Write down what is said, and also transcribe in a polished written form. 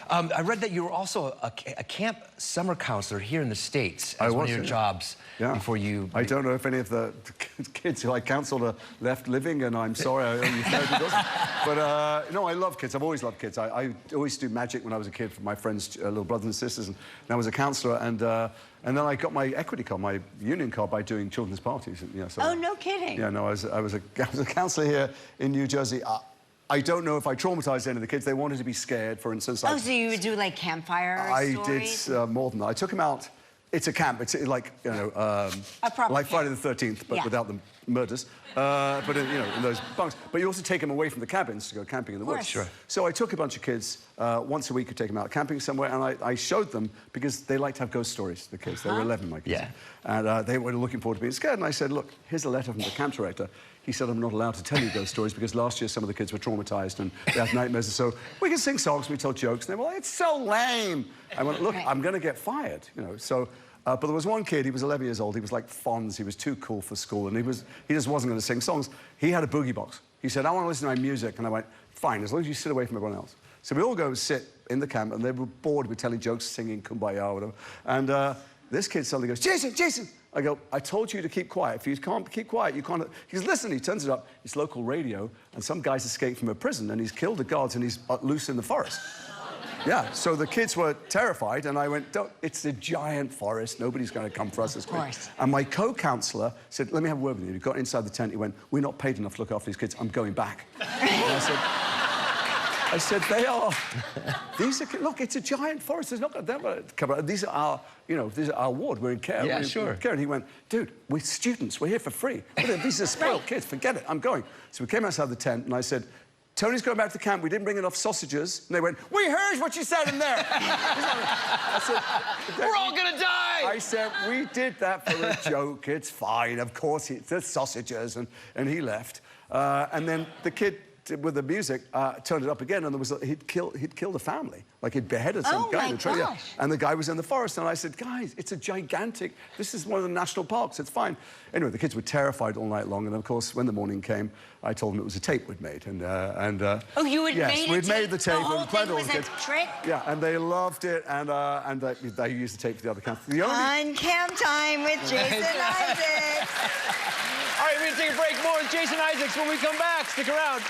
I read that you were also a camp summer counselor here in the States as one of your jobs before you... I don't know if any of the kids who I counseled are left living, and I'm sorry, I only heard it doesn't. But, no, I love kids. I've always loved kids. I always do magic when I was a kid for my friends' little brothers and sisters, and I was a counsellor, and then I got my equity card, my union card, by doing children's parties. You know, so, oh, no kidding. Yeah, no, I was a counsellor here in New Jersey. I don't know if I traumatized any of the kids. They wanted to be scared, for instance. Oh, so you would do, like, campfire stories? I did more than that. I took them out. It's a camp. It's like, you know, like Friday the 13th, but without the murders. But, you know, in those bunks. But you also take them away from the cabins to go camping in the woods. Sure. So I took a bunch of kids once a week to take them out camping somewhere, and I showed them, because they like to have ghost stories, the kids. They were 11, my kids. Yeah. And they were looking forward to being scared. And I said, look, here's a letter from the camp director. He said, I'm not allowed to tell you ghost stories because last year some of the kids were traumatized and they had nightmares. And so we can sing songs, we tell jokes. And they were like, it's so lame. I went, look, I'm going to get fired, you know. So, but there was one kid, he was 11 years old. He was like Fonz. He was too cool for school. And he just wasn't going to sing songs. He had a boogie box. He said, I want to listen to my music. And I went, fine, as long as you sit away from everyone else. So we all go sit in the camp, and they were bored with telling jokes, singing Kumbaya or whatever. And this kid suddenly goes, Jason, Jason! I go, I told you to keep quiet. If you can't keep quiet, you can't... He goes, listen, he turns it up. It's local radio, and some guy's escaped from a prison, and he's killed the guards, and he's loose in the forest. Yeah, so the kids were terrified, and I went, don't, it's a giant forest. Nobody's going to come for us. Of course. And my co-counselor said, let me have a word with you. He got inside the tent. He went, we're not paid enough to look after these kids. I'm going back. And I said, they are... These are... Look, it's a giant forest. There's not going to cover... These are our... You know, these are our ward. We're in care. Yeah, sure. Care. And he went, dude, we're students. We're here for free. These are spoiled kids. Forget it. I'm going. So we came outside the tent, and I said, Tony's going back to the camp. We didn't bring enough sausages. And they went, we heard what you said in there. I said, we're all going to die. I said, we did that for a joke. It's fine. Of course, it's the sausages. And he left. And then the kid... with the music, turned it up again, and there was he'd killed a family, like he'd beheaded some guy in the tree, and the guy was in the forest. And I said, guys, it's a gigantic. This is one of the national parks. It's fine. Anyway, the kids were terrified all night long, and of course, when the morning came, I told them it was a tape we'd made, and oh, you had yes, made a we'd tape? made the tape. The whole thing was a trick. Yeah, and they loved it, and they used the tape for the other camps. On Camp Time with Jason Isaacs. All right, we're going to take a break. More with Jason Isaacs when we come back. Stick around.